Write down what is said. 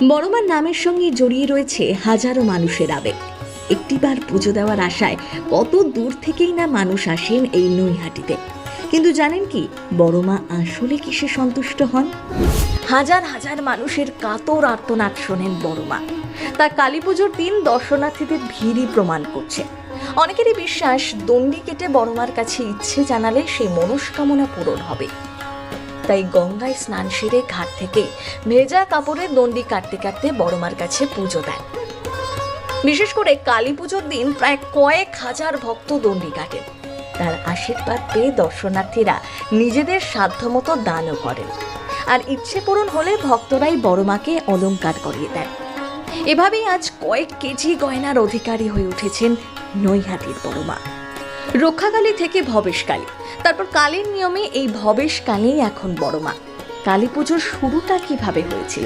বড়মার নামের সঙ্গে জড়িয়ে রয়েছে হাজারো মানুষের আবেগ। একটিবার পুজো দেওয়ার আশায় কত দূর থেকেই না মানুষ আসেন এই নৈহাটিতে। কিন্তু জানেন কি, বড়মা আসলে কিসে সন্তুষ্ট হন? হাজার হাজার মানুষের কাতর আর্তনাদ শোনেন বড়মা। তার কালী পুজোর দিন দর্শনার্থীদের ভিড়ই প্রমাণ করছে। অনেকেরই বিশ্বাস, দণ্ডি কেটে বড়মার কাছে ইচ্ছে জানালে সেই মনস্কামনা পূরণ হবে। তাই গঙ্গায় স্নান সেরে ঘাট থেকে ভেজা কাপড়ে দণ্ডি কাটতে কাটতে বড়মার কাছে পুজো দেন। বিশেষ করে কালী পুজোর দিন প্রায় কয়েক হাজার ভক্ত দণ্ডি কাটেন। তার আশীর্বাদ পেয়ে দর্শনার্থীরা নিজেদের সাধ্যমতো দানও করেন, আর ইচ্ছে পূরণ হলে ভক্তরাই বড়মাকে অলংকার করিয়ে দেন। এভাবেই আজ কয়েক কেজি গয়নার অধিকারী হয়ে উঠেছেন নৈহাটির বড়মা। রক্ষাকালী থেকে ভবেশকালী, তারপর কালীর নিয়মে এই ভবেশকালী এখন বড়মা। কালী পুজোর শুরুটা কিভাবে হয়েছিল